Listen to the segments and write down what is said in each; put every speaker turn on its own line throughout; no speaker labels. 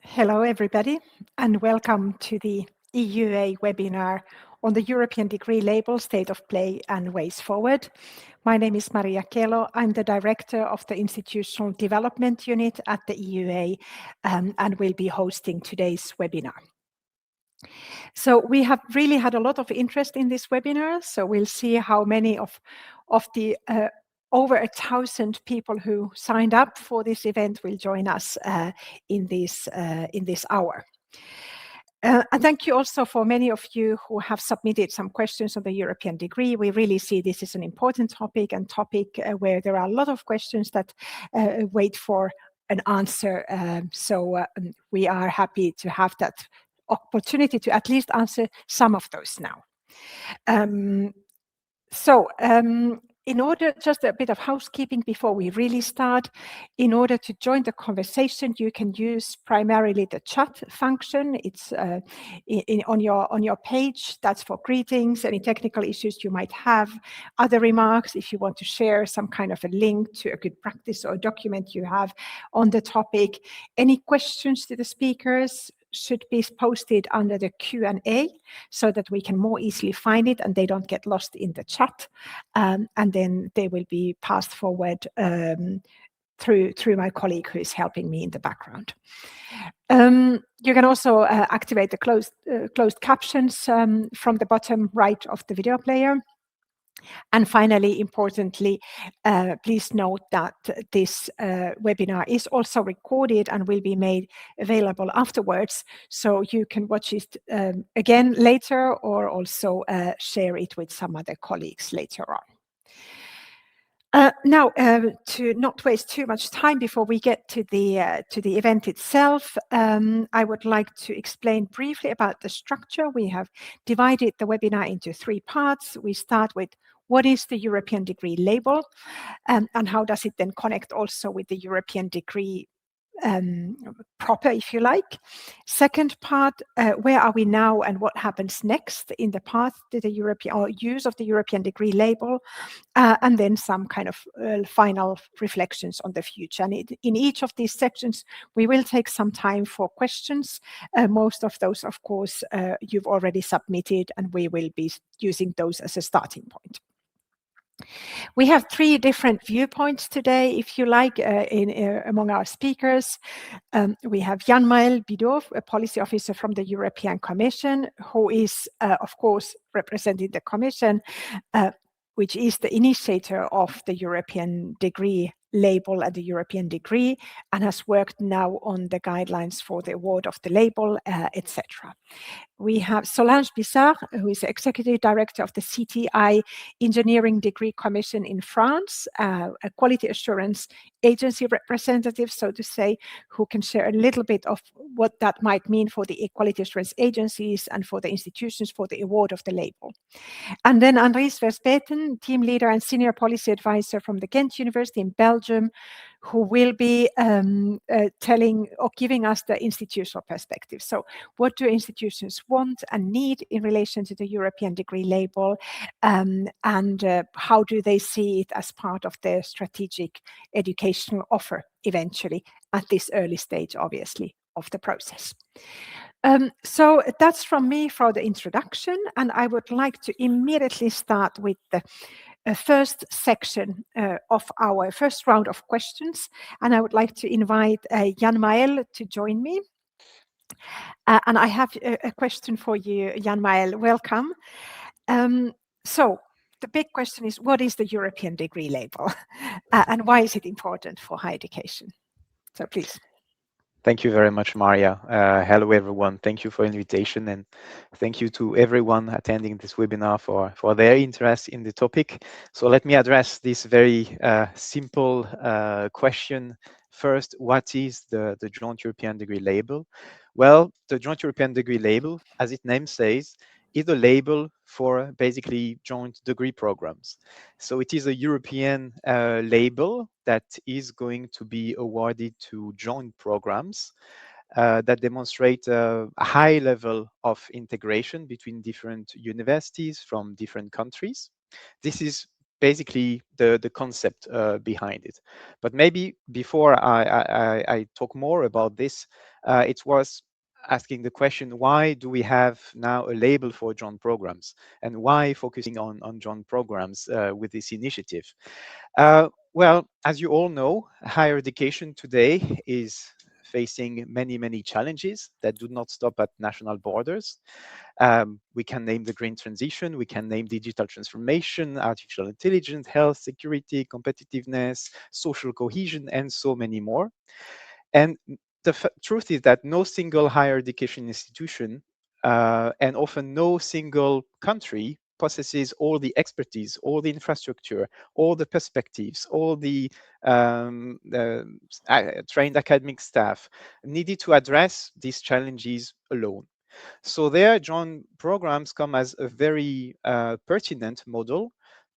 Hello, everybody, and welcome to the EUA webinar on the European degree label, State of Play and Ways Forward. My name is Maria Kelo. I'm the Director of the Institutional Development Unit at the EUA and will be hosting today's webinar. So we have really had a lot of interest in this webinar, so we'll see how many of the over 1,000 people who signed up for this event will join us in this hour. And thank you also for many of you who have submitted some questions on the European degree. We really see this is an important topic and where there are a lot of questions that wait for an answer. So we are happy to have that opportunity to at least answer some of those now. In order, just a bit of housekeeping before we really start, in order to join the conversation, you can use primarily the chat function. It's on your page. That's for greetings, any technical issues you might have, other remarks, if you want to share some kind of a link to a good practice or document you have on the topic. Any questions to the speakers should be posted under the Q&A so that we can more easily find it and they don't get lost in the chat. And then they will be passed forward through my colleague who is helping me in the background. You can also activate the closed captions from the bottom right of the video player. And finally, importantly, please note that this webinar is also recorded and will be made available afterwards. So you can watch it again later or also share it with some other colleagues later on. Now, to not waste too much time before we get to the event itself, I would like to explain briefly about the structure. We have divided the webinar into 3 parts. We start with what is the European degree label and how does it then connect also with the European degree proper, if you like. Second part, where are we now and what happens next in the path to the European or use of the European degree label, and then some kind of final reflections on the future. And in each of these sections, we will take some time for questions. Most of those, of course, you've already submitted, and we will be using those as a starting point. We have 3 different viewpoints today, if you like, among our speakers. We have Jan-Maël Bidot, a policy officer from the European Commission, who is, of course, representing the Commission, which is the initiator of the European degree label and the European degree, and has worked now on the guidelines for the award of the label, etc. We have Solange Bissard, who is Executive Director of the CTI Engineering Degree Commission in France, a quality assurance agency representative, so to say, who can share a little bit of what that might mean for the quality assurance agencies and for the institutions for the award of the label. And then Andries Verspeten, team leader and senior policy advisor from the Ghent University in Belgium, who will be telling or giving us the institutional perspective. So what do institutions want and need in relation to the European degree label, and how do they see it as part of their strategic educational offer eventually at this early stage, obviously, of the process. So that's from me for the introduction, and I would like to immediately start with the first section of our first round of questions, and I would like to invite Jan-Maël to join me. And I have a question for you, Jan-Maël. Welcome. So the big question is, what is the European degree label and why is it important for higher education? So please.
Thank you very much, Maria. Hello, everyone. Thank you for the invitation, and thank you to everyone attending this webinar for their interest in the topic. So let me address this very simple question. First, what is the Joint European Degree Label? Well, the Joint European Degree Label, as its name says, is a label for basically joint degree programs. So it is a European label that is going to be awarded to joint programs that demonstrate a high level of integration between different universities from different countries. This is basically the concept behind it. But maybe before I talk more about this, it was asking the question, why do we have now a label for joint programs, and why focusing on joint programs with this initiative? Well, as you all know, higher education today is facing many challenges that do not stop at national borders. We can name the green transition, we can name digital transformation, artificial intelligence, health, security, competitiveness, social cohesion, and so many more. And the truth is that no single higher education institution and often no single country possesses all the expertise, all the infrastructure, all the perspectives, all the trained academic staff needed to address these challenges alone. So their joint programs come as a very pertinent model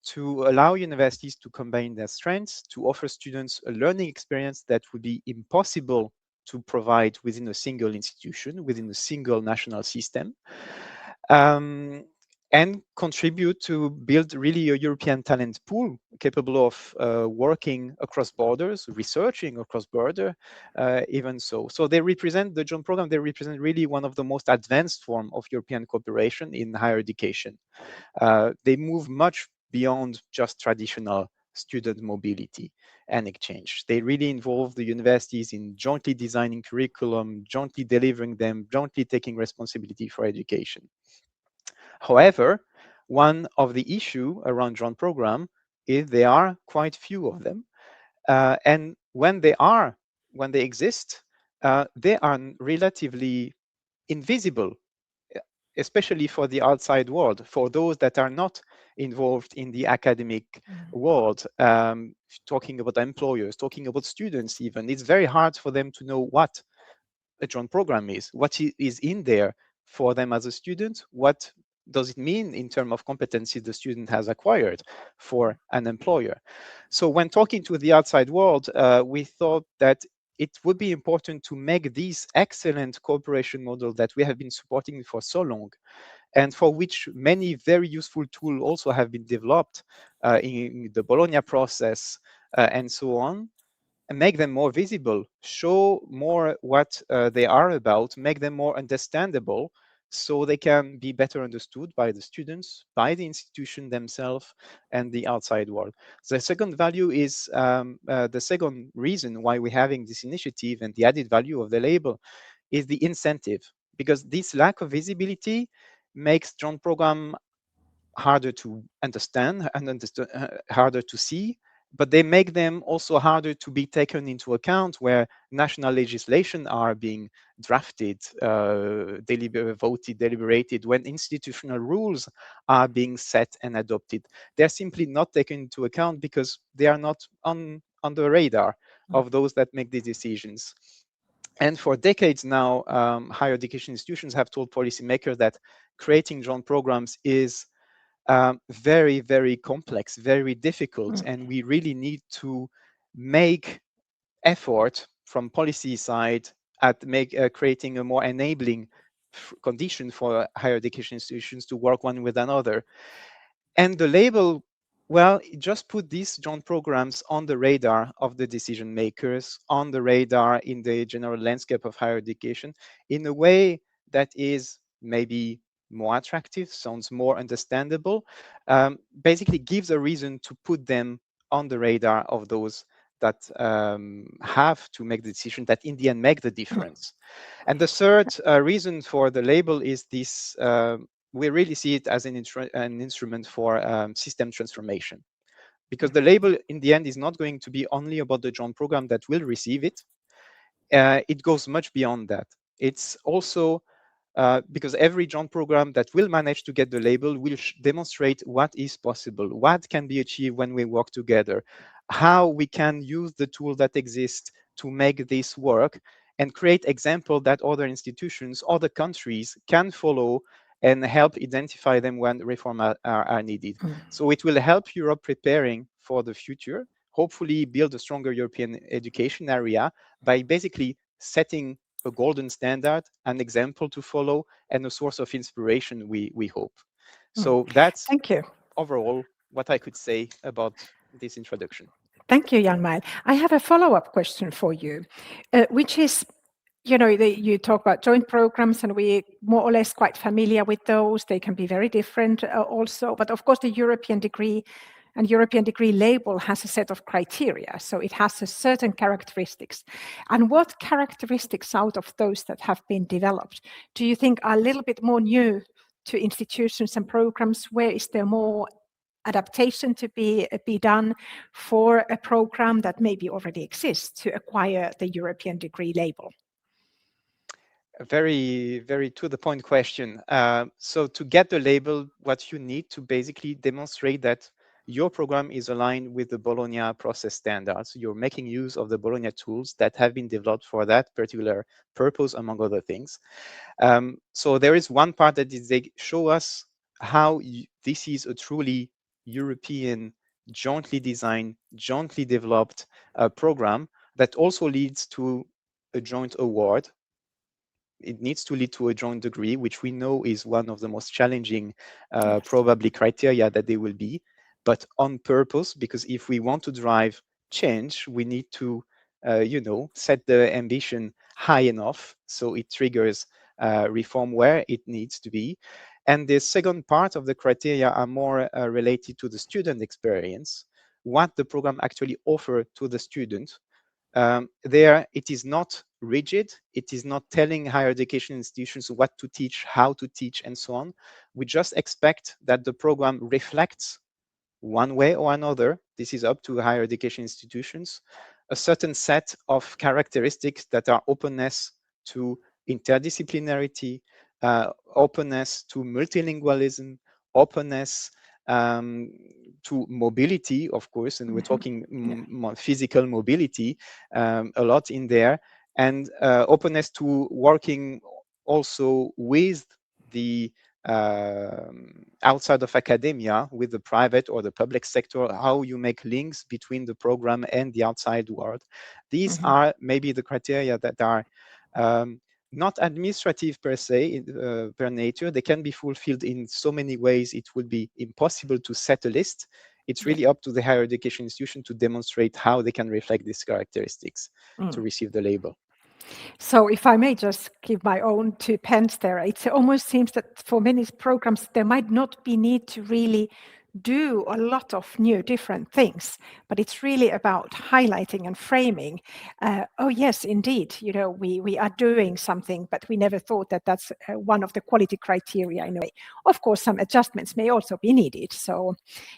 to allow universities to combine their strengths, to offer students a learning experience that would be impossible to provide within a single institution, within a single national system, and contribute to build really a European talent pool capable of working across borders, researching across border, even so. So they represent, the joint program, they represent really one of the most advanced form of European cooperation in higher education. They move much beyond just traditional student mobility and exchange. They really involve the universities in jointly designing curriculum, jointly delivering them, jointly taking responsibility for education. However, one of the issue around joint program is there are quite few of them. And when they exist, they are relatively invisible, especially for the outside world, for those that are not involved in the academic world, talking about employers, talking about students even. It's very hard for them to know what a joint program is, what is in there for them as a student, what does it mean in terms of competencies the student has acquired for an employer. So when talking to the outside world, we thought that it would be important to make this excellent cooperation model that we have been supporting for so long, and for which many very useful tools also have been developed in the Bologna process and so on, and make them more visible, show more what they are about, make them more understandable, so they can be better understood by the students, by the institution themselves, and the outside world. The second value is the second reason why we're having this initiative and the added value of the label is the incentive, because this lack of visibility makes joint program harder to understand and harder to see, but they make them also harder to be taken into account where national legislation are being drafted, voted, deliberated, when institutional rules are being set and adopted. They're simply not taken into account because they are not on the radar of those that make the decisions. And for decades now, higher education institutions have told policymakers that creating joint programs is very complex, very difficult, and we really need to make effort from policy side at creating a more enabling condition for higher education institutions to work one with another. And the label, well, it just put these joint programs on the radar of the decision makers, on the radar in the general landscape of higher education in a way that is maybe more attractive, sounds more understandable, basically gives a reason to put them on the radar of those that have to make the decision that in the end make the difference. And the third reason for the label is this, we really see it as an instrument for system transformation, because the label in the end is not going to be only about the joint program that will receive it. It goes much beyond that. It's also because every joint program that will manage to get the label will demonstrate what is possible, what can be achieved when we work together, how we can use the tool that exists to make this work, and create examples that other institutions, other countries can follow and help identify them when reform are needed. So it will help Europe preparing for the future, hopefully build a stronger European education area by basically setting a golden standard, an example to follow, and a source of inspiration, we hope. So that's
Thank you.
overall what I could say about this introduction.
Thank you, Jan-Mael. I have a follow-up question for you, which is, you talk about joint programs, and we more or less quite familiar with those. They can be very different also, but of course the European degree and European degree label has a set of criteria, so it has a certain characteristics. And what characteristics out of those that have been developed do you think are a little bit more new to institutions and programs? Where is there more adaptation to be done for a program that maybe already exists to acquire the European degree label?
A very, very to the point question. So to get the label, what you need to basically demonstrate that your program is aligned with the Bologna process standards. You're making use of the Bologna tools that have been developed for that particular purpose, among other things. So there is one part that is they show us how this is a truly European, jointly designed, jointly developed program that also leads to a joint award. It needs to lead to a joint degree, which we know is one of the most challenging,
Yes.
probably criteria that they will be, but on purpose, because if we want to drive change, we need to, set the ambition high enough so it triggers reform where it needs to be. And the second part of the criteria are more related to the student experience, what the program actually offers to the student. There, it is not rigid. It is not telling higher education institutions what to teach, how to teach, and so on. We just expect that the program reflects one way or another, this is up to higher education institutions, a certain set of characteristics that are openness to interdisciplinarity, openness to multilingualism, openness to mobility, of course, and we're talking physical mobility a lot in there, and openness to working also with the outside of academia, with the private or the public sector, how you make links between the program and the outside world. These are maybe the criteria that are not administrative per se, per nature. They can be fulfilled in so many ways, it would be impossible to set a list. It's really up to the higher education institution to demonstrate how they can reflect these characteristics to receive the label.
So if I may just give my own 2 pence there, it almost seems that for many programs, there might not be need to really do a lot of new different things, but it's really about highlighting and framing. Oh yes, indeed, we are doing something, but we never thought that that's one of the quality criteria in a way. Of course, some adjustments may also be needed, so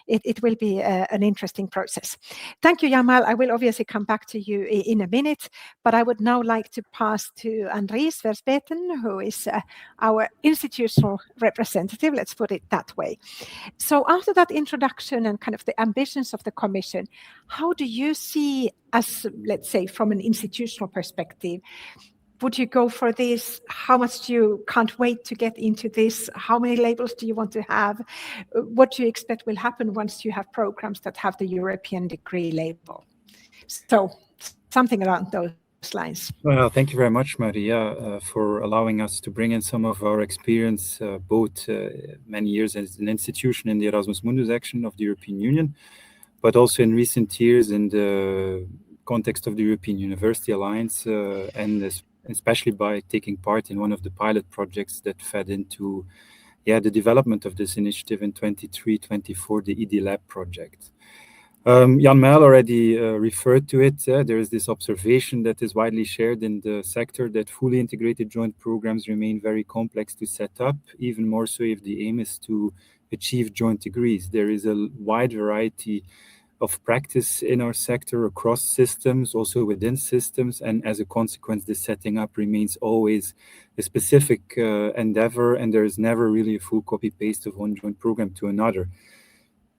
it will be an interesting process. Thank you, Jan-Mael. I will obviously come back to you in a minute, but I would now like to pass to Andries Verspeten, who is our institutional representative, let's put it that way. So after that introduction and kind of the ambitions of the Commission, how do you see, as let's say from an institutional perspective, would you go for this? How much do you can't wait to get into this? How many labels do you want to have? What do you expect will happen once you have programs that have the European degree label? So something around those lines.
Well, thank you very much, Maria, for allowing us to bring in some of our experience, both many years as an institution in the Erasmus Mundus action of the European Union, but also in recent years in the context of the European University Alliance, and especially by taking part in one of the pilot projects that fed into the development of this initiative in 23-24, the ED Lab project. Jan-Mael already referred to it. There is this observation that is widely shared in the sector that fully integrated joint programs remain very complex to set up, even more so if the aim is to achieve joint degrees. There is a wide variety of practice in our sector across systems, also within systems, and as a consequence, the setting up remains always a specific endeavor, and there is never really a full copy-paste of one joint program to another.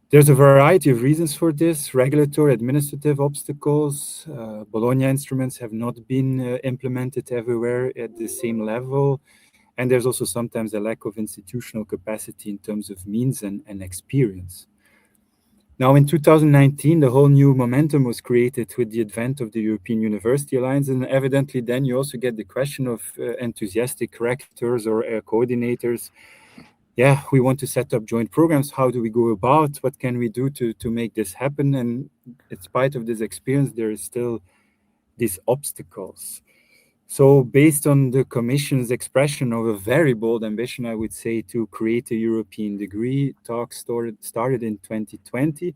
There's a variety of reasons for this: regulatory, administrative obstacles. Bologna instruments have not been implemented everywhere at the same level. And there's also sometimes a lack of institutional capacity in terms of means and experience. Now, in 2019, the whole new momentum was created with the advent of the European University Alliance. And evidently, then you also get the question of enthusiastic rectors or coordinators we want to set up joint programs. How do we go about? What can we do to make this happen? And in spite of this experience, there is still these obstacles. So based on the Commission's expression of a very bold ambition, I would say, to create a European degree, talks started in 2020.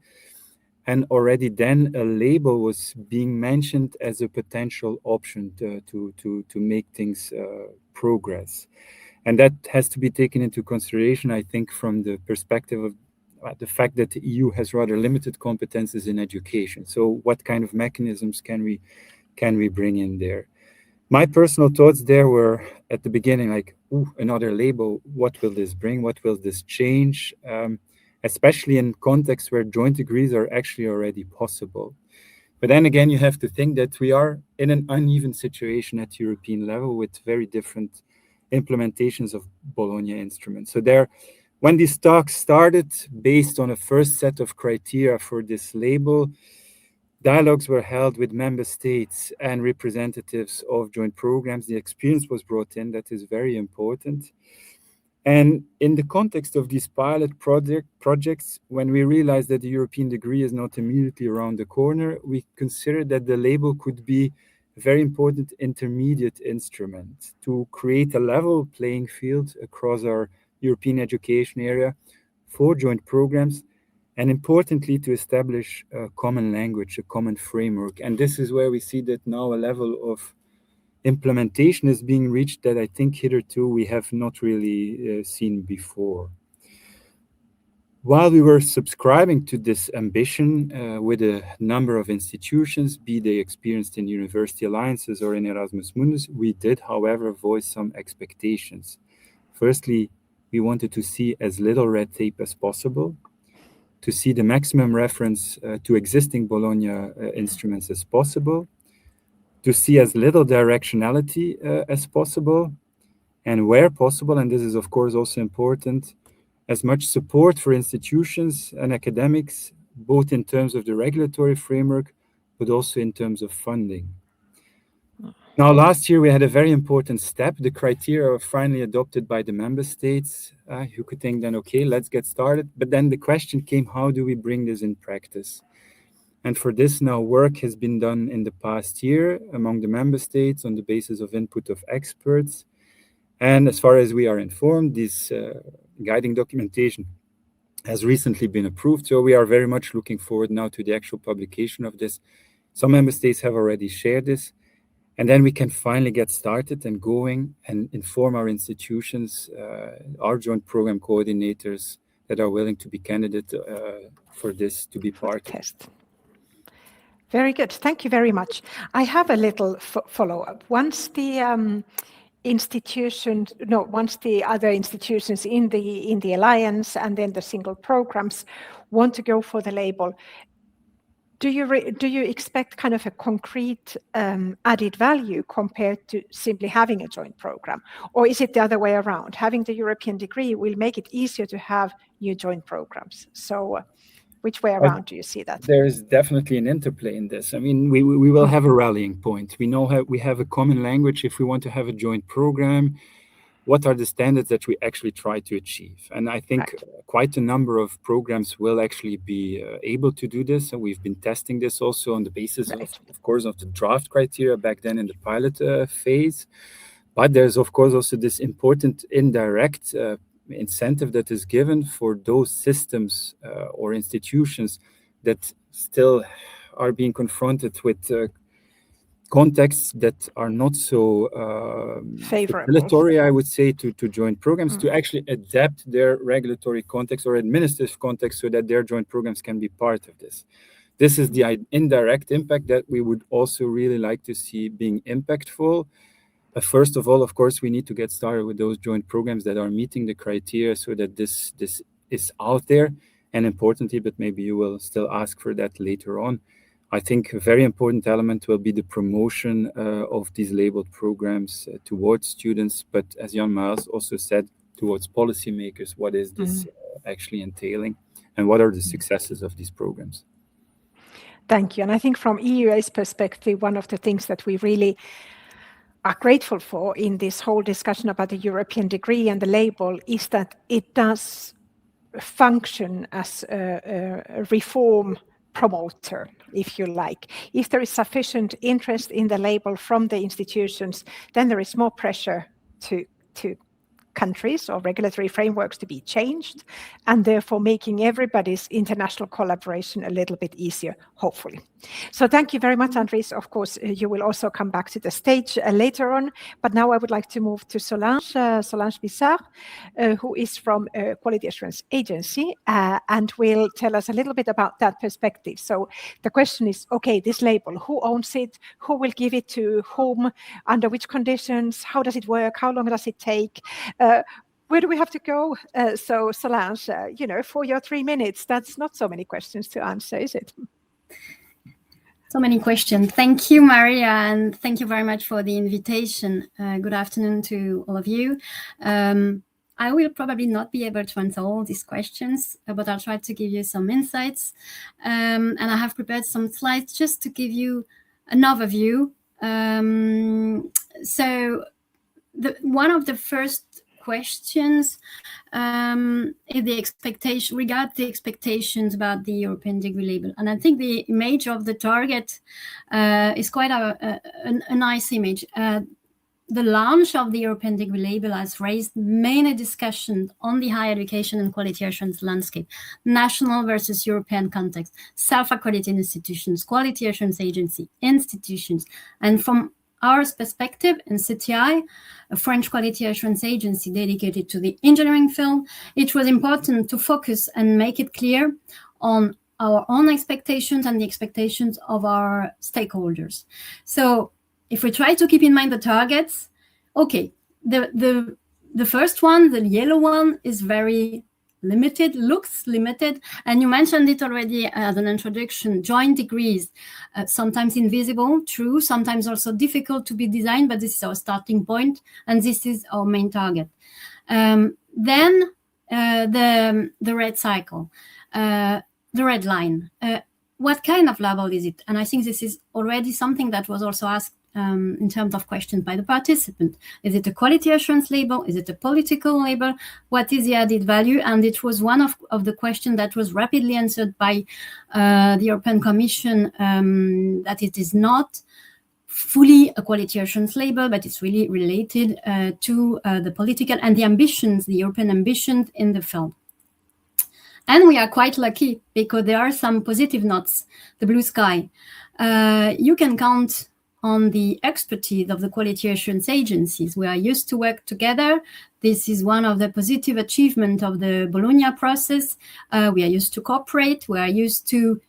And already then a label was being mentioned as a potential option to make things progress. And that has to be taken into consideration, I think, from the perspective of the fact that the EU has rather limited competences in education. So what kind of mechanisms can we bring in there? My personal thoughts there were at the beginning, like, ooh, another label, what will this bring? What will this change? Especially in contexts where joint degrees are actually already possible. But then again, you have to think that we are in an uneven situation at European level with very different implementations of Bologna instruments. So there, when these talks started, based on a first set of criteria for this label, dialogues were held with member states and representatives of joint programs. The experience was brought in, that is very important. And in the context of these pilot projects, when we realized that the European degree is not immediately around the corner, we considered that the label could be a very important intermediate instrument to create a level playing field across our European education area for joint programs, and importantly, to establish a common language, a common framework. And this is where we see that now a level of implementation is being reached that I think hitherto we have not really seen before. While we were subscribing to this ambition with a number of institutions, be they experienced in university alliances or in Erasmus Mundus, we did, however, voice some expectations. Firstly, we wanted to see as little red tape as possible, to see the maximum reference to existing Bologna instruments as possible, to see as little directionality as possible, and where possible, and this is of course also important, as much support for institutions and academics, both in terms of the regulatory framework, but also in terms of funding. Now, last year we had a very important step. The criteria were finally adopted by the member states. You could think then, okay, let's get started. But then the question came, how do we bring this in practice? And for this now, work has been done in the past year among the member states on the basis of input of experts. And as far as we are informed, this guiding documentation has recently been approved. So we are very much looking forward now to the actual publication of this. Some member states have already shared this. And then we can finally get started and going and inform our institutions, our joint program coordinators that are willing to be candidate for this to be part of the
test. Very good. Thank you very much. I have a little follow-up. Once the once the other institutions in the alliance and then the single programs want to go for the label, do you expect kind of a concrete added value compared to simply having a joint program? Or is it the other way around? Having the European degree will make it easier to have new joint programs. So which way around do you see that?
There is definitely an interplay in this. I mean, we will have a rallying point. We know we have a common language. If we want to have a joint program, what are the standards that we actually try to achieve? And I think quite a number of programs will actually be able to do this. And we've been testing this also on the basis of course, of the draft criteria back then in the pilot phase. But there's, of course, also this important indirect incentive that is given for those systems or institutions that still are being confronted with contexts that are not so favorable, I would say, to joint programs, to actually adapt their regulatory context or administrative context so that their joint programs can be part of this. This is the indirect impact that we would also really like to see being impactful. First of all, of course, we need to get started with those joint programs that are meeting the criteria so that this is out there. And importantly, but maybe you will still ask for that later on, I think a very important element will be the promotion of these labeled programs towards students, but as Jan Miles also said, towards policymakers, what is this actually entailing and what are the successes of these programs?
Thank you. And I think from EUA's perspective, one of the things that we really are grateful for in this whole discussion about the European degree and the label is that it does function as a reform promoter, if you like. If there is sufficient interest in the label from the institutions, then there is more pressure to countries or regulatory frameworks to be changed, and therefore making everybody's international collaboration a little bit easier, hopefully. So thank you very much, Andries. Of course, you will also come back to the stage later on, but now I would like to move to Solange Bissard, who is from Quality Assurance Agency, and will tell us a little bit about that perspective. So the question is, okay, this label, who owns it? Who will give it to whom? Under which conditions? How does it work? How long does it take? Where do we have to go? So Solange, for your 3 minutes, that's not so many questions to answer, is it?
So many questions. Thank you, Maria, and thank you very much for the invitation. Good afternoon to all of you. I will probably not be able to answer all these questions, but I'll try to give you some insights. And I have prepared some slides just to give you an overview. So one of the first questions is the expectation, regard the expectations about the European degree label. And I think the image of the target is quite a nice image. The launch of the European degree label has raised many discussions on the higher education and quality assurance landscape, national versus European context, self-accredited institutions, quality assurance agency, institutions. And from our perspective in CTI, a French quality assurance agency dedicated to the engineering field, it was important to focus and make it clear on our own expectations and the expectations of our stakeholders. So if we try to keep in mind the targets, okay, the first one, the yellow one, is very limited, looks limited, and you mentioned it already as an introduction. Joint degrees, sometimes invisible, true, sometimes also difficult to be designed, but this is our starting point, and this is our main target. Then the red cycle, the red line. What kind of label is it? And I think this is already something that was also asked in terms of questions by the participant. Is it a quality assurance label? Is it a political label? What is the added value? And it was one of the questions that was rapidly answered by the European Commission, that it is not fully a quality assurance label, but it's really related to the political and the ambitions, the European ambitions in the field. And we are quite lucky because there are some positive notes, the blue sky. You can count on the expertise of the quality assurance agencies. We are used to work together. This is one of the positive achievements of the Bologna process. We are used to cooperate. We are used to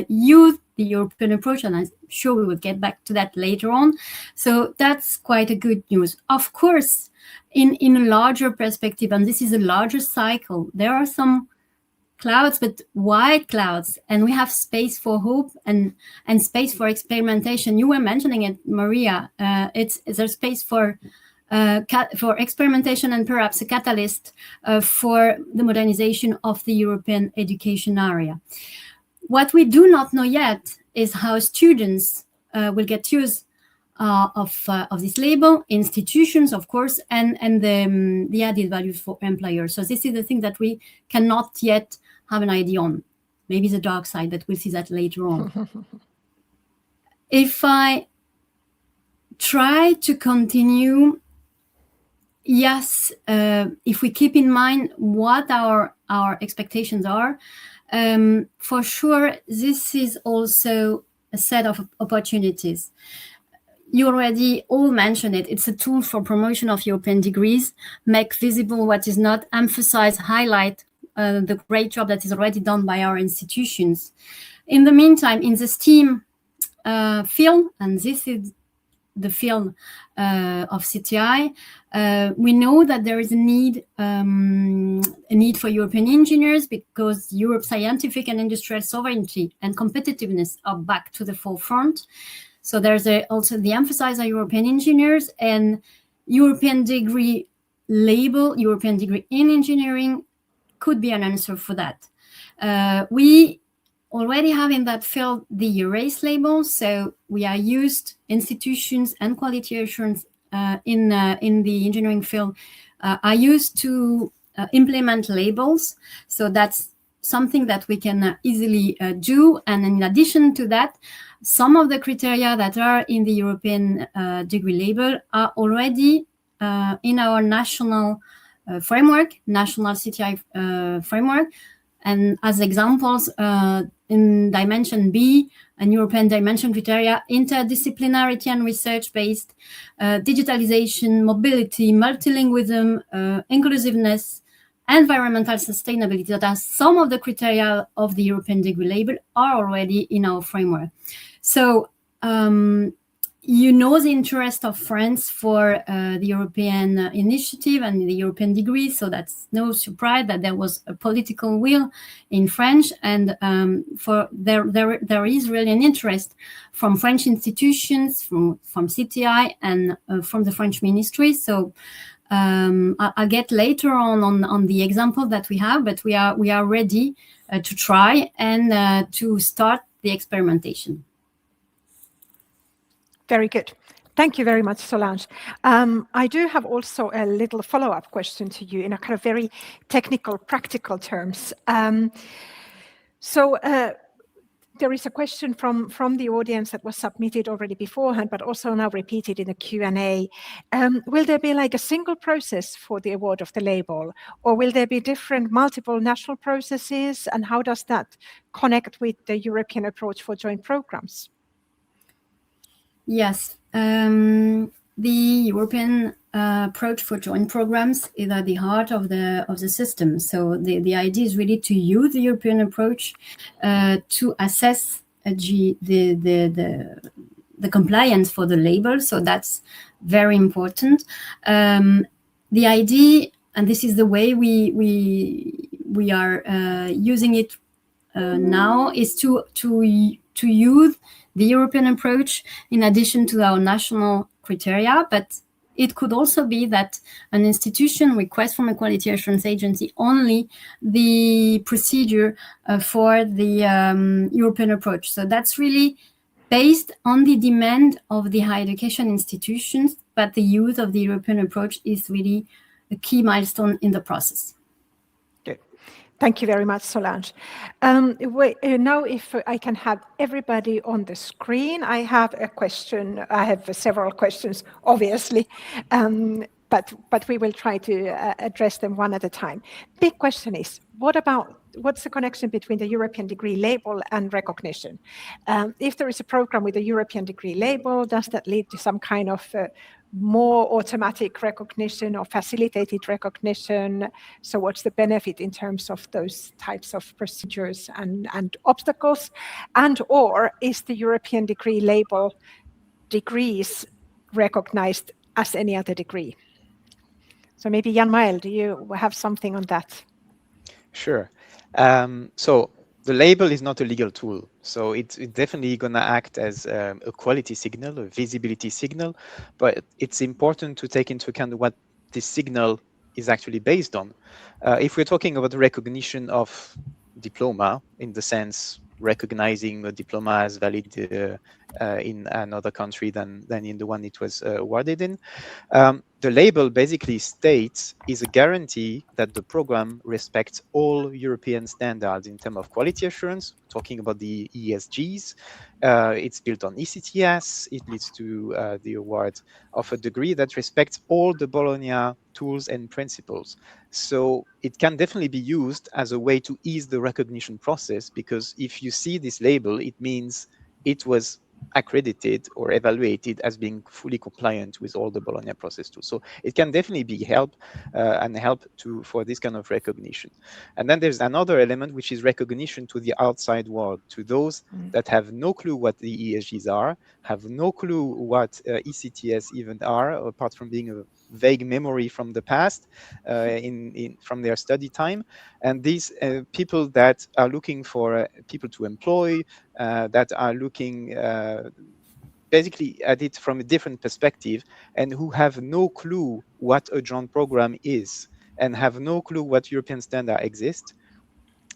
use the European approach, and I'm sure we will get back to that later on. So that's quite a good news. Of course, in a larger perspective, and this is a larger cycle, there are some clouds, but white clouds, and we have space for hope and space for experimentation. You were mentioning it, Maria. There's space for experimentation and perhaps a catalyst for the modernization of the European education area. What we do not know yet is how students will get use of this label, institutions, of course, and the added value for employers. So this is the thing that we cannot yet have an idea on. Maybe the dark side, but we'll see that later on. If I try to continue, yes, if we keep in mind what our expectations are, for sure, this is also a set of opportunities. You already all mentioned it. It's a tool for promotion of European degrees, make visible what is not, emphasize, highlight the great job that is already done by our institutions. In the meantime, in the STEAM field, and this is the field of CTI, we know that there is a need for European engineers because Europe's scientific and industrial sovereignty and competitiveness are back to the forefront. So there's also the emphasis on European engineers, and European degree label, European degree in engineering, could be an answer for that. We already have in that field the ERASE label. So we are used, institutions and quality assurance in the engineering field are used to implement labels. So that's something that we can easily do. And in addition to that, some of the criteria that are in the European degree label are already in our national framework, national CTI framework. And as examples, in dimension B, and European dimension criteria, interdisciplinarity and research-based, digitalization, mobility, multilingualism, inclusiveness, environmental sustainability, that are some of the criteria of the European degree label are already in our framework. So you know the interest of France for the European initiative and the European degree, so that's no surprise that there was a political will in France, and there is really an interest from French institutions, from CTI, and from the French ministry. So I'll get later on the example that we have, but we are ready to try and to start the experimentation.
Very good. Thank you very much, Solange. I do have also a little follow-up question to you in a kind of very technical, practical terms. There is a question from the audience that was submitted already beforehand, but also now repeated in the Q&A. Will there be like a single process for the award of the label, or will there be different multiple national processes, and how does that connect with the European approach for joint programs?
Yes, the European approach for joint programs is at the heart of the system. So the idea is really to use the European approach to assess the compliance for the label. So that's very important. The idea, and this is the way we are using it now, is to use the European approach in addition to our national criteria, but it could also be that an institution requests from a quality assurance agency only the procedure for the European approach. So that's really based on the demand of the higher education institutions, but the use of the European approach is really a key milestone in the process.
Thank you very much, Solange. Now, if I can have everybody on the screen, I have a question. I have several questions, obviously, but we will try to address them one at a time. Big question is, what's the connection between the European degree label and recognition? If there is a program with a European degree label, does that lead to some kind of more automatic recognition or facilitated recognition? So what's the benefit in terms of those types of procedures and obstacles? And or is the European degree label degrees recognized as any other degree? So maybe Jan-Mael, do you have something on that?
Sure. So the label is not a legal tool, so it's definitely going to act as a quality signal, a visibility signal, but it's important to take into account what this signal is actually based on. If we're talking about the recognition of diploma, in the sense recognizing a diploma as valid in another country than in the one it was awarded in, the label basically states is a guarantee that the program respects all European standards in terms of quality assurance, talking about the ESGs. It's built on ECTS. It leads to the award of a degree that respects all the Bologna tools and principles. So it can definitely be used as a way to ease the recognition process, because if you see this label, it means it was accredited or evaluated as being fully compliant with all the Bologna process tools. So it can definitely be help for this kind of recognition. And then there's another element, which is recognition to the outside world, to those that have no clue what the ESGs are, have no clue what ECTS even are, apart from being a vague memory from the past, from their study time. And these people that are looking for people to employ, that are looking basically at it from a different perspective, and who have no clue what a joint program is, and have no clue what European standard exists,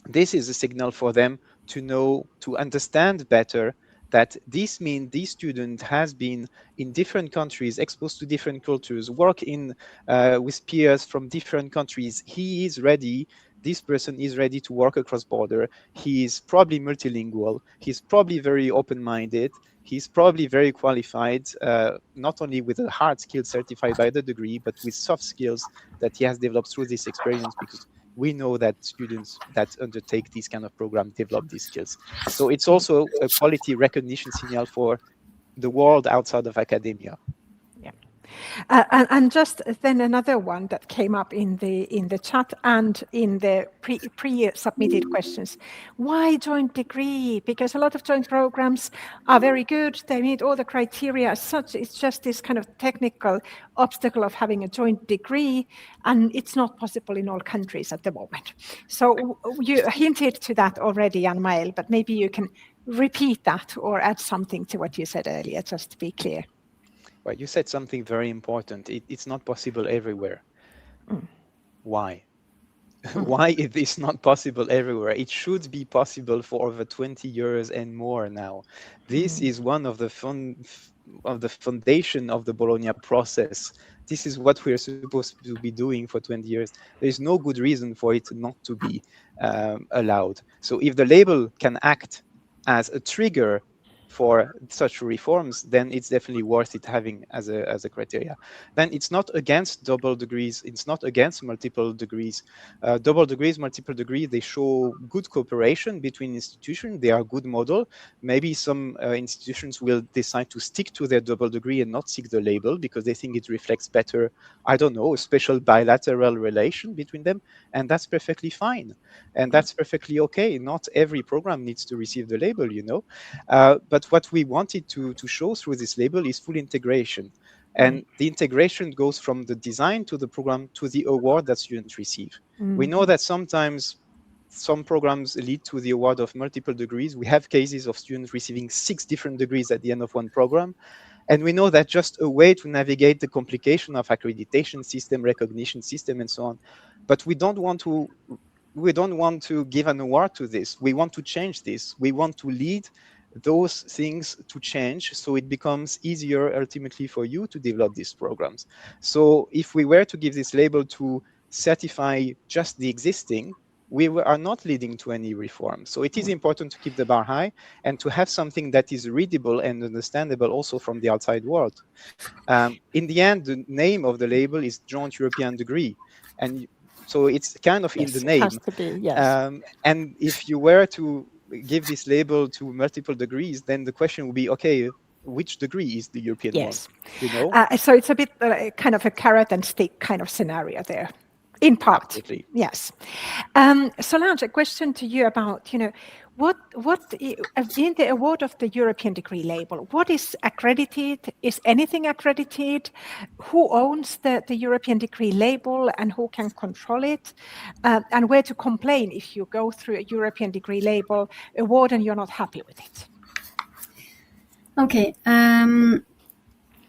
this is a signal for them to know, to understand better that this means this student has been in different countries, exposed to different cultures, work with peers from different countries. He is ready. This person is ready to work across border. He is probably multilingual. He's probably very open-minded. He's probably very qualified, not only with a hard skill certified by the degree, but with soft skills that he has developed through this experience, because we know that students that undertake this kind of program develop these skills. So it's also a quality recognition signal for the world outside of academia.
And just then another one that came up in the chat and in the pre-submitted questions. Why joint degree? Because a lot of joint programs are very good. They meet all the criteria as such. It's just this kind of technical obstacle of having a joint degree, and it's not possible in all countries at the moment. So you hinted to that already, Jan-Mael, but maybe you can repeat that or add something to what you said earlier, just to be clear.
Well, you said something very important. It's not possible everywhere. Why? Why it is not possible everywhere? It should be possible for over 20 years and more now. This is one of the foundation of the Bologna process. This is what we're supposed to be doing for 20 years. There's no good reason for it not to be allowed. So if the label can act as a trigger for such reforms, then it's definitely worth it having as a criteria. Then it's not against double degrees, it's not against multiple degrees. Double degrees, multiple degrees, they show good cooperation between institutions. They are a good model. Maybe some institutions will decide to stick to their double degree and not seek the label because they think it reflects better, I don't know, a special bilateral relation between them, and that's perfectly fine. And that's perfectly okay. Not every program needs to receive the label, you know. But what we wanted to show through this label is full integration. And the integration goes from the design to the program to the award that students receive. We know that sometimes some programs lead to the award of multiple degrees. We have cases of students receiving 6 different degrees at the end of one program. And we know that just a way to navigate the complication of accreditation system, recognition system, and so on. But we don't want to give an award to this. We want to change this. We want to lead those things to change so it becomes easier ultimately for you to develop these programs. So if we were to give this label to certify just the existing, we are not leading to any reform. So it is important to keep the bar high and to have something that is readable and understandable also from the outside world. In the end, the name of the label is Joint European Degree. And so it's kind of in the name.
It has to be, yes.
And if you were to give this label to multiple degrees, then the question would be, okay, which degree is the European one? You know?
So it's a bit kind of a carrot and stick kind of scenario there, in part.
Absolutely.
Yes. Solange, a question to you about, what in the award of the European degree label, what is accredited? Is anything accredited? Who owns the European degree label and who can control it? And where to complain if you go through a European degree label award and you're not happy with it?
Okay.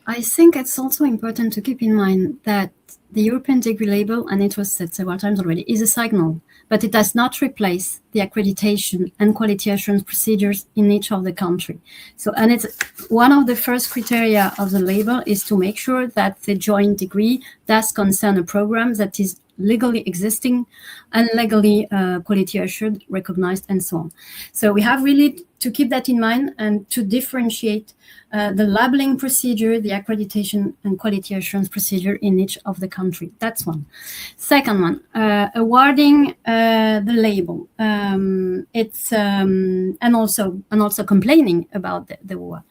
I think it's also important to keep in mind that the European degree label, and it was said several times already, is a signal, but it does not replace the accreditation and quality assurance procedures in each of the country. So, and it's one of the first criteria of the label is to make sure that the joint degree does concern a program that is legally existing and legally quality assured, recognized, and so on. So we have really to keep that in mind and to differentiate the labeling procedure, the accreditation and quality assurance procedure in each of the country. That's one. Second one, awarding the label. It's and also complaining about the award.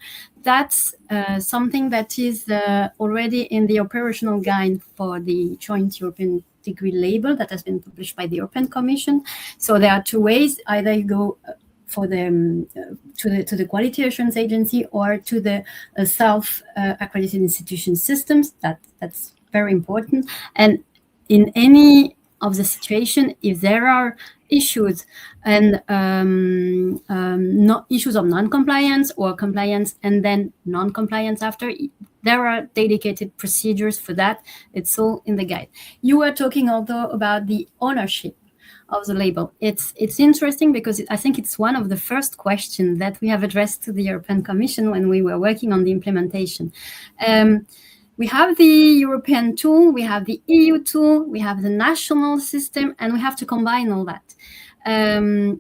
That's something that is already in the operational guide for the joint European degree label that has been published by the European Commission. So there are 2 ways: either you go for the to the quality assurance agency or to the self-accredited institution systems. That's very important. And in any of the situation, if there are issues and not issues of non-compliance or compliance and then non-compliance after, there are dedicated procedures for that. It's all in the guide. You were talking although about the ownership of the label. It's interesting because I think it's one of the first questions that we have addressed to the European Commission when we were working on the implementation. We have the European tool, we have the EU tool, we have the national system, and we have to combine all that. And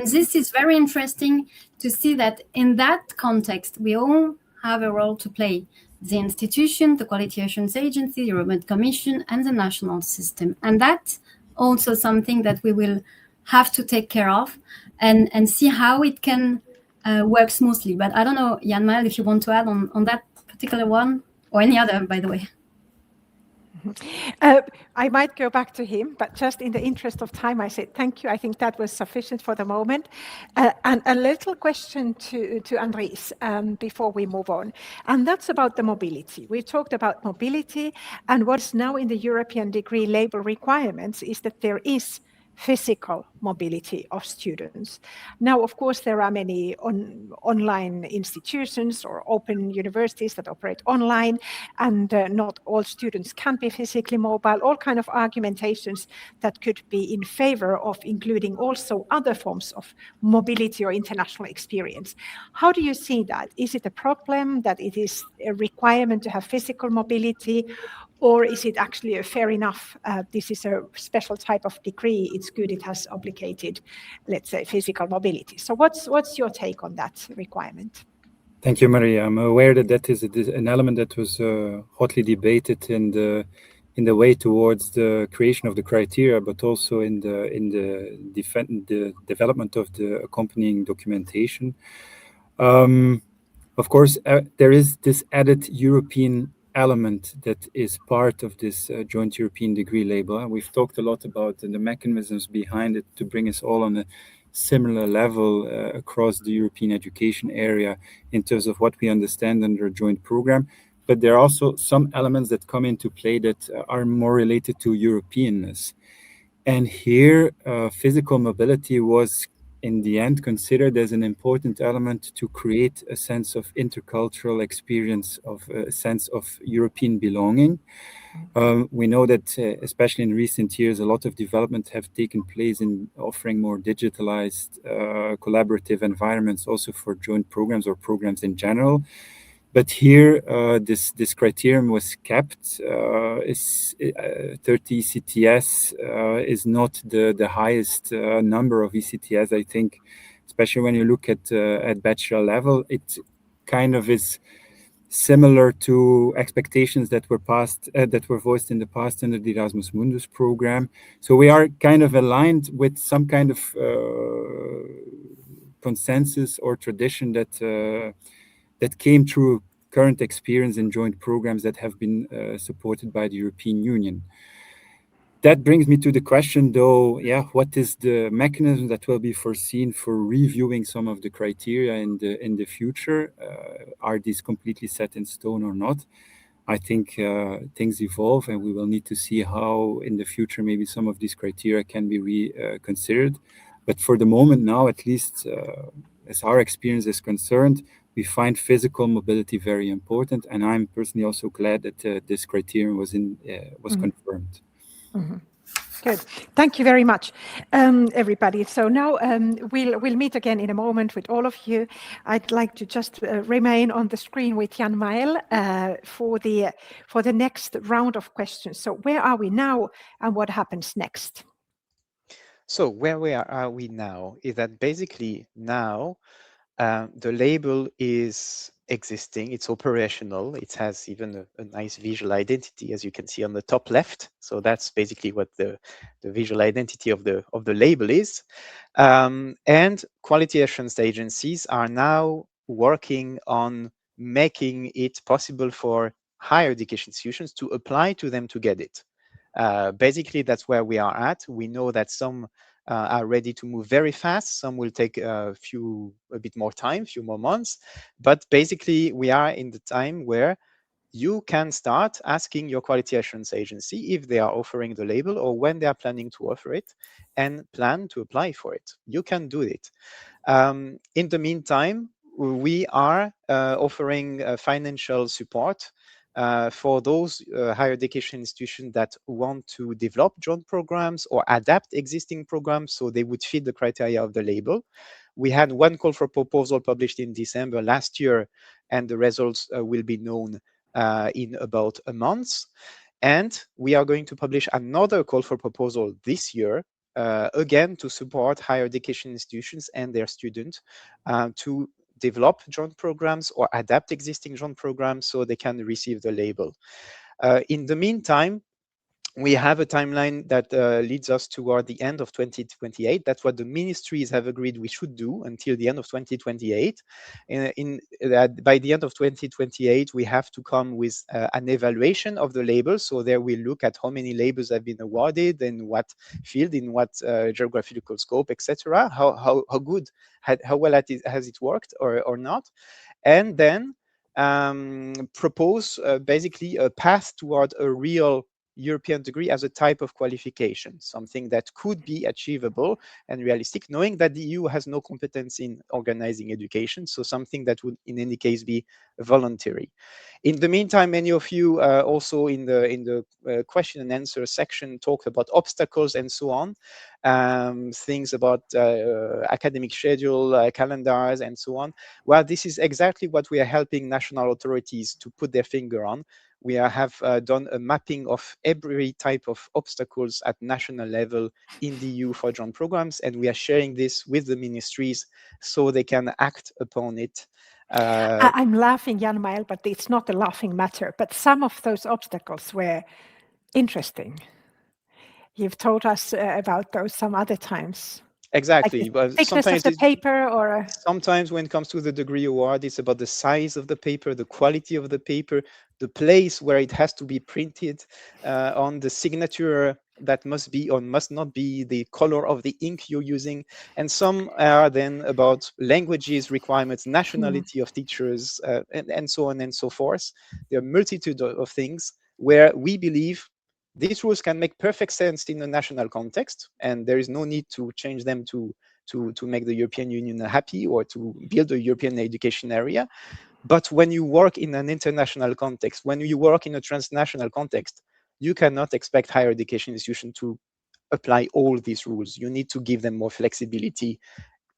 this is very interesting to see that in that context, we all have a role to play. The institution, the Quality Assurance Agency, the European Commission, and the national system. And that's also something that we will have to take care of and see how it can work smoothly. But I don't know, Jan-Mael, if you want to add on that particular one, or any other, by the way.
I might go back to him, but just in the interest of time, I said thank you. I think that was sufficient for the moment. And a little question to Andries before we move on, and that's about the mobility. We talked about mobility, and what's now in the European degree label requirements is that there is physical mobility of students. Now, of course, there are many online institutions or open universities that operate online, and not all students can be physically mobile, all kind of argumentations that could be in favor of including also other forms of mobility or international experience. How do you see that? Is it a problem that it is a requirement to have physical mobility, or is it actually a fair enough, this is a special type of degree, it's good it has obligated, let's say, physical mobility. So what's your take on that requirement?
Thank you, Maria. I'm aware that that is an element that was hotly debated in the way towards the creation of the criteria, but also in the development of the accompanying documentation. Of course, there is this added European element that is part of this joint European degree label. And we've talked a lot about the mechanisms behind it to bring us all on a similar level across the European education area in terms of what we understand under a joint program. But there are also some elements that come into play that are more related to Europeanness. And here, physical mobility was in the end considered as an important element to create a sense of intercultural experience, of a sense of European belonging. We know that, especially in recent years, a lot of development have taken place in offering more digitalized, collaborative environments also for joint programs or programs in general. But here, this criterion was kept. 30 ECTS is not the highest number of ECTS. I think, especially when you look at bachelor level, it kind of is similar to expectations that were voiced in the past under the Erasmus Mundus program. So we are kind of aligned with some kind of consensus or tradition that came through current experience in joint programs that have been supported by the European Union. That brings me to the question, though, what is the mechanism that will be foreseen for reviewing some of the criteria in the future? Are these completely set in stone or not? I think things evolve, and we will need to see how in the future maybe some of these criteria can be reconsidered. But for the moment now, at least as our experience is concerned, we find physical mobility very important, and I'm personally also glad that this criterion was confirmed.
Mm-hmm. Good. Thank you very much, everybody. So now we'll meet again in a moment with all of you. I'd like to just remain on the screen with Jan-Mael for the next round of questions. So where are we now, and what happens next?
So where are we now is that basically now the label is existing, it's operational, it has even a nice visual identity, as you can see on the top left. So that's basically what the visual identity of the label is. And quality assurance agencies are now working on making it possible for higher education institutions to apply to them to get it. Basically, that's where we are at. We know that some are ready to move very fast. Some will take a bit more time, few more months. But basically, we are in the time where you can start asking your quality assurance agency if they are offering the label or when they are planning to offer it, and plan to apply for it. You can do it. In the meantime, we are offering financial support for those higher education institutions that want to develop joint programs or adapt existing programs so they would fit the criteria of the label. We had one call for proposal published in December last year, and the results will be known in about a month. And we are going to publish another call for proposal this year, again, to support higher education institutions and their students to develop joint programs or adapt existing joint programs so they can receive the label. In the meantime, we have a timeline that leads us toward the end of 2028. That's what the ministries have agreed we should do until the end of 2028. By the end of 2028, we have to come with an evaluation of the labels. So there we look at how many labels have been awarded, in what field, in what geographical scope, etc. How good, how well has it worked or not, and then propose basically a path toward a real European degree as a type of qualification, something that could be achievable and realistic, knowing that the EU has no competence in organizing education, so something that would in any case be voluntary. In the meantime, many of you also in the question and answer section talked about obstacles and so on, things about academic schedule, calendars, and so on. Well, this is exactly what we are helping national authorities to put their finger on. We have done a mapping of every type of obstacles at national level in the EU for joint programs, and we are sharing this with the ministries so they can act upon it.
I'm laughing, Jan-Mael, but it's not a laughing matter. But some of those obstacles were interesting. You've told us about those some other times.
Exactly.
Like the thickness of the paper, or
sometimes when it comes to the degree award, it's about the size of the paper, the quality of the paper, the place where it has to be printed, on the signature that must be or must not be, the color of the ink you're using. And some are then about languages requirements, nationality of teachers, and so on and so forth. There are a multitude of things where we believe these rules can make perfect sense in a national context, and there is no need to change them to make the European Union happy or to build a European education area. But when you work in an international context, when you work in a transnational context, you cannot expect higher education institutions to apply all these rules. You need to give them more flexibility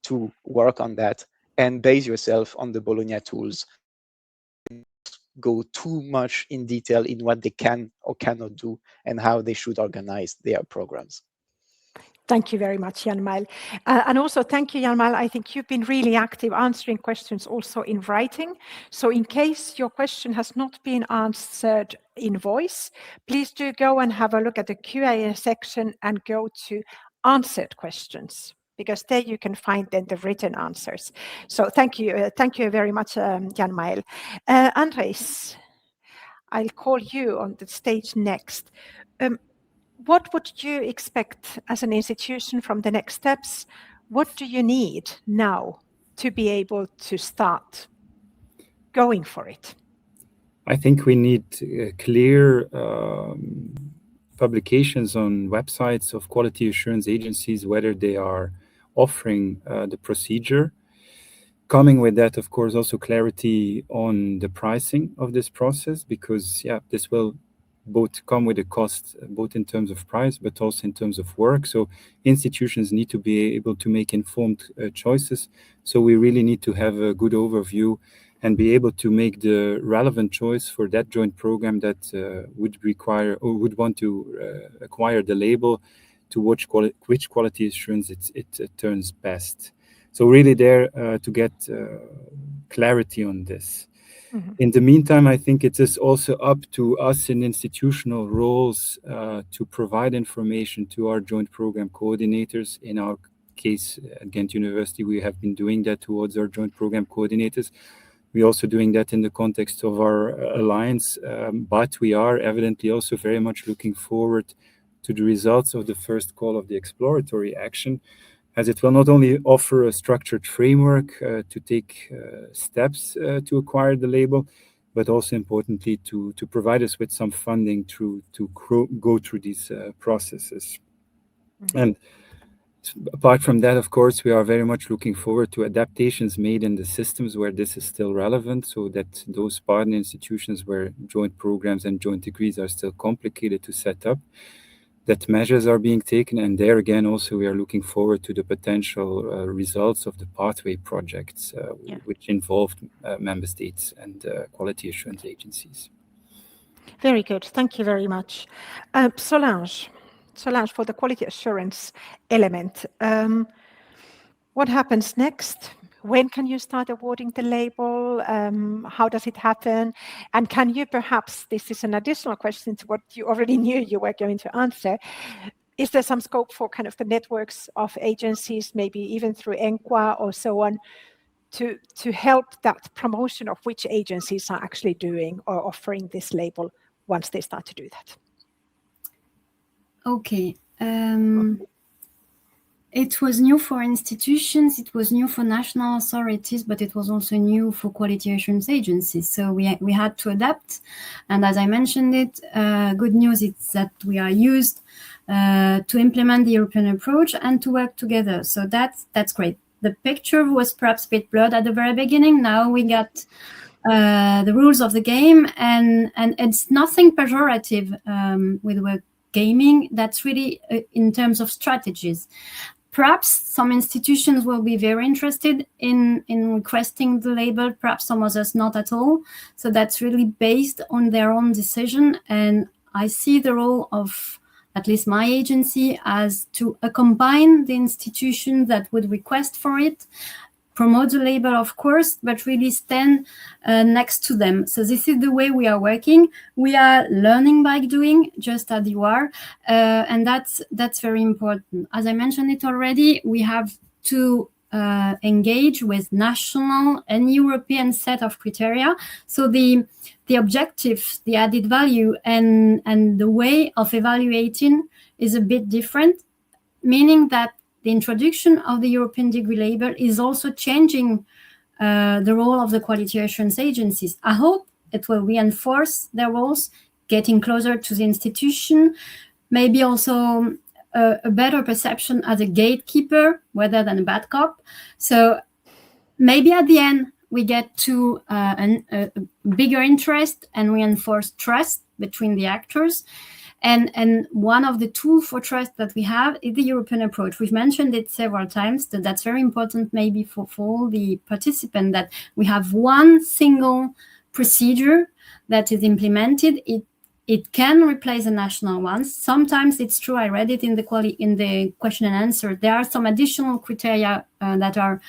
to work on that and base yourself on the Bologna tools. Go too much in detail in what they can or cannot do and how they should organize their programs.
Thank you very much, Jan-Mael. And also thank you, Jan-Mael. I think you've been really active answering questions also in writing. So in case your question has not been answered in voice, please do go and have a look at the Q&A section and go to answered questions, because there you can find then the written answers. So thank you very much, Jan-Mael. Andres, I'll call you on the stage next. What would you expect as an institution from the next steps? What do you need now to be able to start going for it?
I think we need clear publications on websites of quality assurance agencies, whether they are offering the procedure. Coming with that, of course, also clarity on the pricing of this process, because this will both come with a cost, both in terms of price, but also in terms of work. So institutions need to be able to make informed choices. So we really need to have a good overview and be able to make the relevant choice for that joint program that would require or would want to acquire the label, to which quality assurance it turns best. So really there to get clarity on this. Mm-hmm. In the meantime, I think it is also up to us in institutional roles to provide information to our joint program coordinators. In our case at Ghent University, we have been doing that towards our joint program coordinators. We're also doing that in the context of our alliance, but we are evidently also very much looking forward to the results of the first call of the exploratory action, as it will not only offer a structured framework to take steps to acquire the label, but also importantly to provide us with some funding to go through these processes. Mm-hmm. And apart from that, of course, we are very much looking forward to adaptations made in the systems where this is still relevant, so that those partner institutions where joint programs and joint degrees are still complicated to set up, that measures are being taken. And there again, also, we are looking forward to the potential results of the pathway projects, which involved member states and quality assurance agencies.
Very good. Thank you very much. Solange, for the quality assurance element, what happens next? When can you start awarding the label? How does it happen? And can you perhaps, this is an additional question to what you already knew you were going to answer, is there some scope for kind of the networks of agencies, maybe even through ENQA or so on, to help that promotion of which agencies are actually doing or offering this label once they start to do that?
Okay. It was new for institutions, it was new for national authorities, but it was also new for quality assurance agencies. So we had to adapt. And as I mentioned it, good news is that we are used to implement the European approach and to work together. So that's great. The picture was perhaps a bit blurred at the very beginning. Now we got the rules of the game, and it's nothing pejorative with work gaming. That's really in terms of strategies. Perhaps some institutions will be very interested in requesting the label, perhaps some others not at all. So that's really based on their own decision. And I see the role of at least my agency as to combine the institution that would request for it, promote the label, of course, but really stand next to them. So this is the way we are working. We are learning by doing, just as you are, and that's very important. As I mentioned it already, we have to engage with national and European set of criteria. So the objective, the added value, and the way of evaluating is a bit different, meaning that the introduction of the European degree label is also changing the role of the quality assurance agencies. I hope it will reinforce their roles, getting closer to the institution, maybe also a better perception as a gatekeeper rather than a bad cop. So maybe at the end, we get to a bigger interest and reinforce trust between the actors. And one of the tools for trust that we have is the European approach. We've mentioned it several times, that that's very important maybe for all the participants, that we have one single procedure that is implemented. It can replace the national ones. Sometimes it's true, I read it in the question and answer, there are some additional criteria that are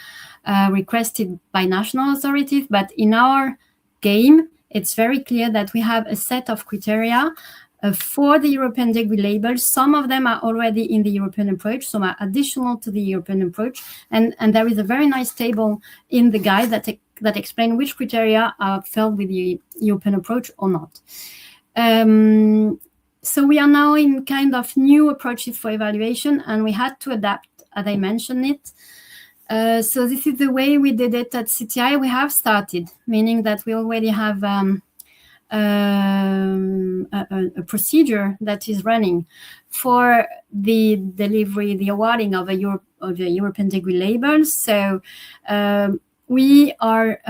requested by national authorities, but in our game, it's very clear that we have a set of criteria for the European degree label. Some of them are already in the European approach, some are additional to the European approach, and there is a very nice table in the guide that explain which criteria are filled with the European approach or not. So we are now in kind of new approaches for evaluation, and we had to adapt, as I mentioned it. So this is the way we did it at CTI. We have started, meaning that we already have a procedure that is running for the delivery, the awarding of the European degree labels. So we are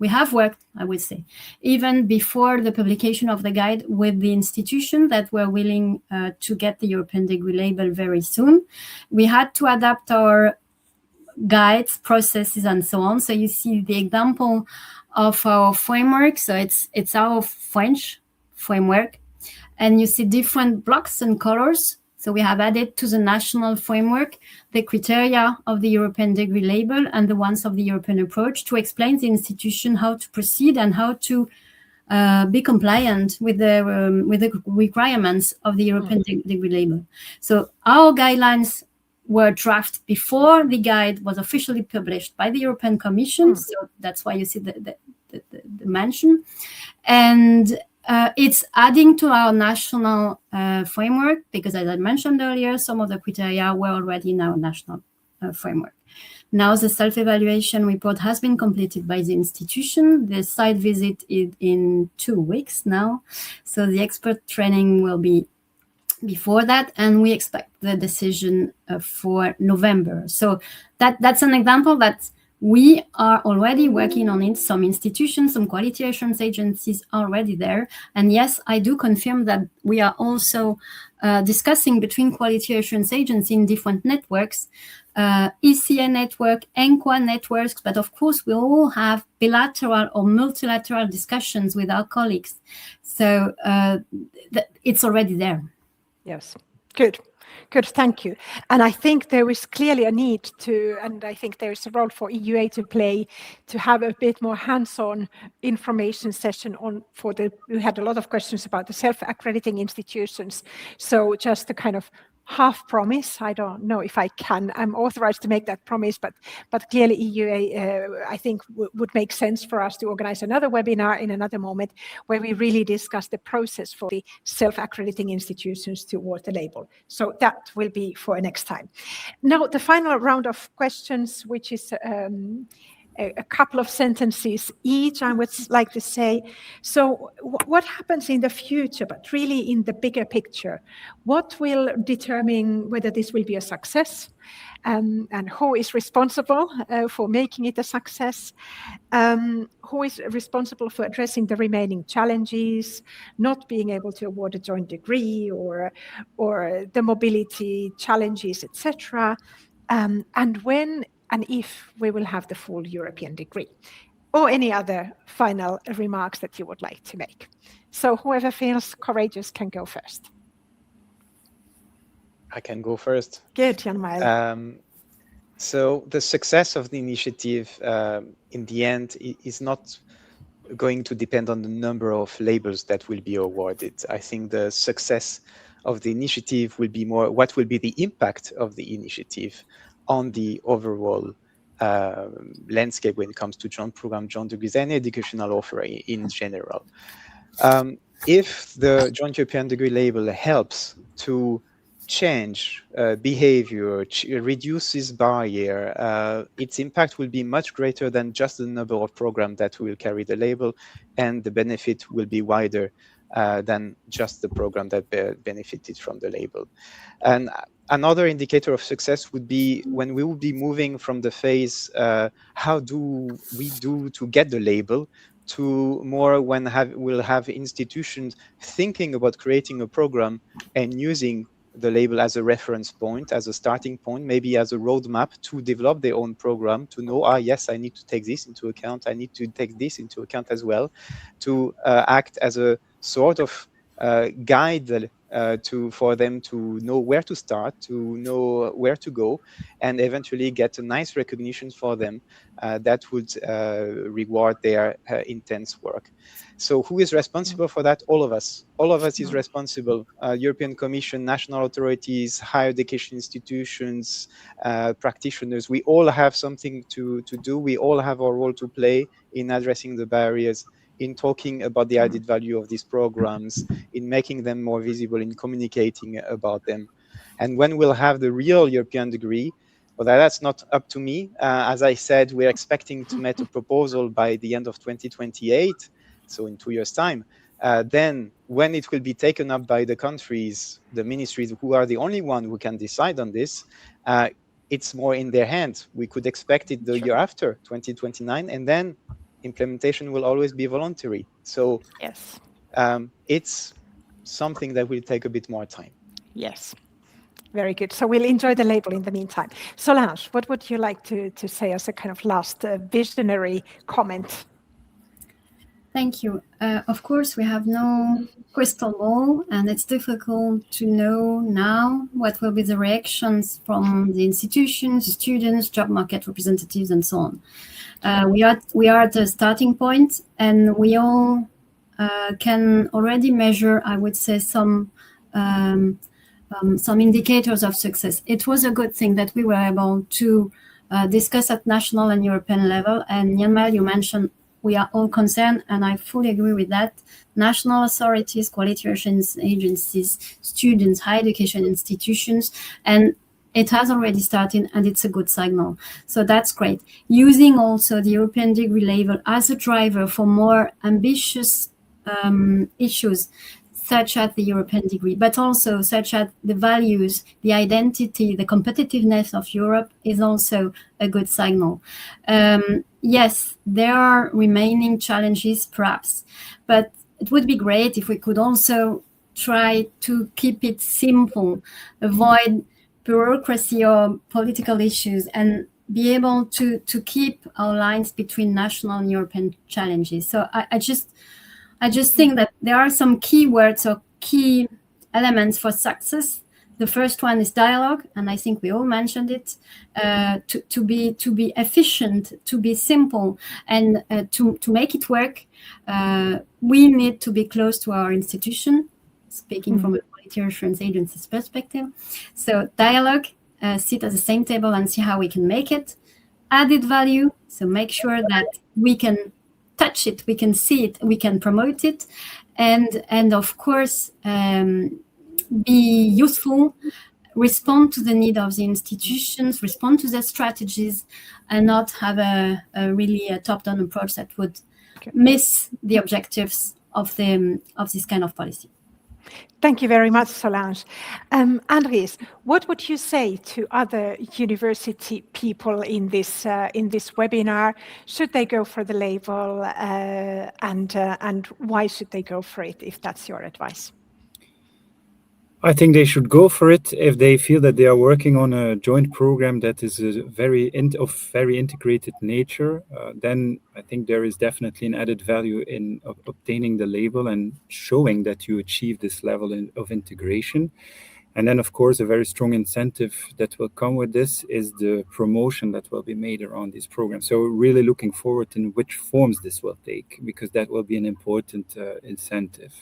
we have worked, I would say, even before the publication of the guide with the institution that were willing to get the European degree label very soon. We had to adapt our guides, processes, and so on. So you see the example of our framework. So it's our French framework, and you see different blocks and colors. So we have added to the national framework the criteria of the European degree label and the ones of the European approach to explain the institution how to proceed and how to be compliant with the requirements of the European degree label. So our guidelines were drafted before the guide was officially published by the European Commission. So that's why you see the mention. And it's adding to our national framework, because as I mentioned earlier, some of the criteria were already in our national framework. Now the self-evaluation report has been completed by the institution. The site visit is in 2 weeks now. So the expert training will be before that, and we expect the decision for November. So that's an example that we are already working on it. Some institutions, some quality assurance agencies are already there. And yes, I do confirm that we are also discussing between quality assurance agencies in different networks, ECA network, ENQA networks, but of course we all have bilateral or multilateral discussions with our colleagues. So it's already there.
Yes, good. Good, thank you. And I think there is clearly a need to, and I think there is a role for EUA to play, to have a bit more hands-on information session on we had a lot of questions about the self-accrediting institutions. So just a kind of half promise. I don't know if I'm authorized to make that promise, but clearly EUA, I think would make sense for us to organize another webinar in another moment where we really discuss the process for the self-accrediting institutions toward the label. So that will be for next time. Now, the final round of questions, which is a couple of sentences each, I would like to say. So what happens in the future, but really in the bigger picture? What will determine whether this will be a success, and who is responsible for making it a success? Who is responsible for addressing the remaining challenges, not being able to award a joint degree, or the mobility challenges, etc.? And when and if we will have the full European degree, or any other final remarks that you would like to make. So whoever feels courageous can go first.
I can go first.
Good, Jan-Mael.
So the success of the initiative in the end is not going to depend on the number of labels that will be awarded. I think the success of the initiative will be more what will be the impact of the initiative on the overall landscape when it comes to joint program, joint degrees, and educational offer in general. If the joint European degree label helps to change behavior, reduces barrier, its impact will be much greater than just the number of programs that will carry the label, and the benefit will be wider than just the program that benefited from the label. And another indicator of success would be when we will be moving from the phase, how do we do to get the label, to more when we'll have institutions thinking about creating a program and using the label as a reference point, as a starting point, maybe as a roadmap to develop their own program, to know, yes, I need to take this into account, I need to take this into account as well, to act as a sort of guide for them to know where to start, to know where to go, and eventually get a nice recognition for them that would reward their intense work. So who is responsible for that? All of us. All of us is responsible. European Commission, national authorities, higher education institutions, practitioners. We all have something to do. We all have a role to play in addressing the barriers, in talking about the added value of these programs, in making them more visible, in communicating about them. And when we'll have the real European degree, well, that's not up to me. As I said, we're expecting to make a proposal by the end of 2028, so in 2 years' time. Then when it will be taken up by the countries, the ministries who are the only one who can decide on this, it's more in their hands. We could expect it the year after, 2029, and then implementation will always be voluntary. So
yes,
it's something that will take a bit more time.
Yes, very good. So we'll enjoy the label in the meantime. Solange, what would you like to say as a kind of last visionary comment?
Thank you. Of course, we have no crystal ball, and it's difficult to know now what will be the reactions from the institutions, the students, job market representatives, and so on. We are at the starting point, and we all can already measure, I would say, some indicators of success. It was a good thing that we were able to discuss at national and European level. And Jan-Mael, you mentioned we are all concerned, and I fully agree with that. National authorities, quality assurance agencies, students, higher education institutions, and it has already started, and it's a good signal. So that's great. Using also the European degree label as a driver for more ambitious issues, such as the European degree, but also such as the values, the identity, the competitiveness of Europe is also a good signal. Yes, there are remaining challenges perhaps, but it would be great if we could also try to keep it simple, avoid bureaucracy or political issues, and be able to keep our lines between national and European challenges. So I just think that there are some key words or key elements for success. The first one is dialogue, and I think we all mentioned it. To be efficient, to be simple, and to make it work, we need to be close to our institution. Speaking from a quality assurance agency's perspective, so dialogue, sit at the same table and see how we can make it. Added value, so make sure that we can touch it, we can see it, we can promote it, and of course be useful, respond to the need of the institutions, respond to their strategies, and not have a really top-down approach that would miss the objectives of this kind of policy.
Thank you very much, Solange. Andries, what would you say to other university people in this webinar? Should they go for the label, and why should they go for it, if that's your advice?
I think they should go for it if they feel that they are working on a joint program that is very integrated nature. Then I think there is definitely an added value in obtaining the label and showing that you achieve this level of integration. And then, of course, a very strong incentive that will come with this is the promotion that will be made around these programs. So really looking forward in which forms this will take, because that will be an important incentive.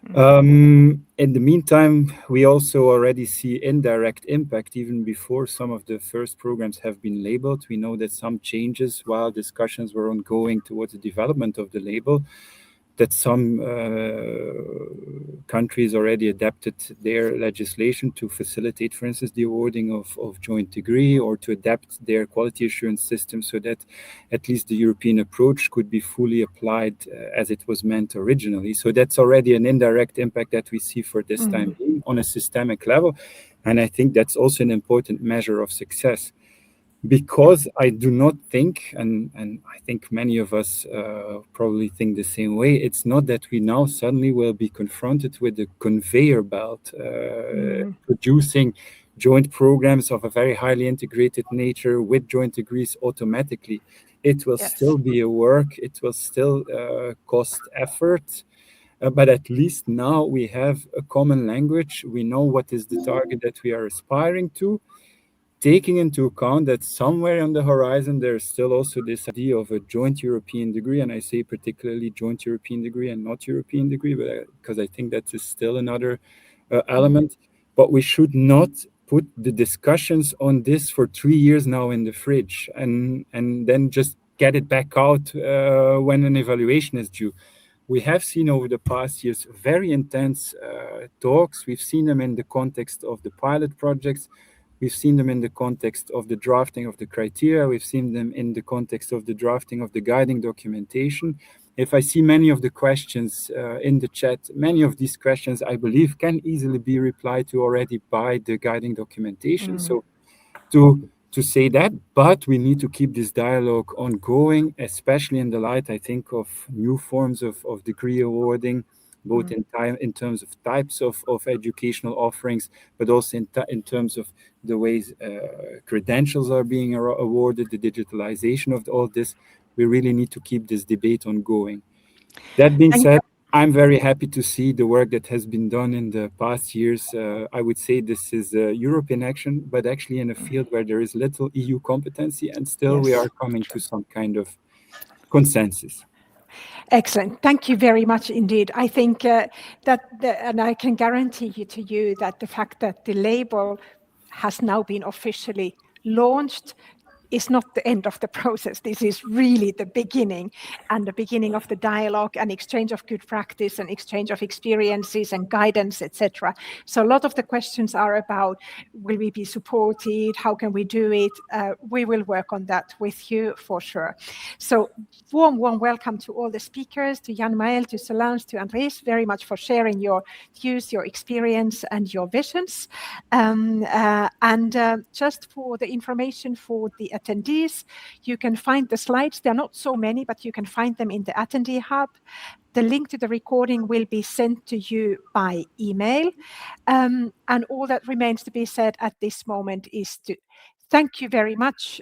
In the meantime, we also already see indirect impact even before some of the first programs have been labeled. We know that some changes while discussions were ongoing towards the development of the label, that some countries already adapted their legislation to facilitate, for instance, the awarding of joint degree, or to adapt their quality assurance system so that at least the European approach could be fully applied as it was meant originally. So that's already an indirect impact that we see for this time being on a systemic level. And I think that's also an important measure of success. Because I do not think, and I think many of us probably think the same way, it's not that we now suddenly will be confronted with a conveyor belt producing joint programs of a very highly integrated nature with joint degrees automatically. It will still be a work, it will still cost effort, but at least now we have a common language. We know what is the target that we are aspiring to, taking into account that somewhere on the horizon, there's still also this idea of a joint European degree. And I say particularly joint European degree and not European degree, because I think that is still another element. But we should not put the discussions on this for 3 years now in the fridge and then just get it back out when an evaluation is due. We have seen over the past years very intense talks. We've seen them in the context of the pilot projects. We've seen them in the context of the drafting of the criteria. We've seen them in the context of the drafting of the guiding documentation. If I see many of the questions in the chat, many of these questions, I believe, can easily be replied to already by the guiding documentation. So to say that, but we need to keep this dialogue ongoing, especially in the light, I think, of new forms of degree awarding, both in terms of types of educational offerings, but also in terms of the ways credentials are being awarded, the digitalization of all this. We really need to keep this debate ongoing. That being said, I'm very happy to see the work that has been done in the past years. I would say this is European action, but actually in a field where there is little EU competency, and still we are coming to some kind of consensus.
Excellent. Thank you very much indeed. I think and I can guarantee you that the fact that the label has now been officially launched is not the end of the process. This is really the beginning, and the beginning of the dialogue and exchange of good practice and exchange of experiences and guidance, etc. So a lot of the questions are about, will we be supported? How can we do it? We will work on that with you for sure. So warm welcome to all the speakers, to Jan Mael, to Solange, to Andres, very much for sharing your views, your experience and your visions. Just for the information for the attendees, you can find the slides. There are not so many, but you can find them in the attendee hub. The link to the recording will be sent to you by email. And all that remains to be said at this moment is to thank you very much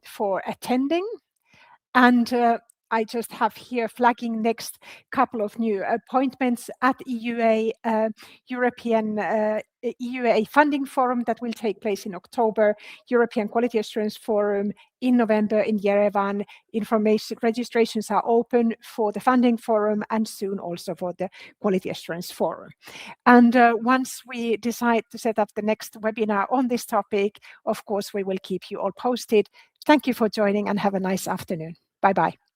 for attending. And I just have here flagging next couple of new appointments at EUA, European EUA Funding Forum that will take place in October, European Quality Assurance Forum in November in Yerevan. Registrations are open for the Funding Forum and soon also for the Quality Assurance Forum. And once we decide to set up the next webinar on this topic, of course, we will keep you all posted. Thank you for joining and have a nice afternoon. Bye-bye.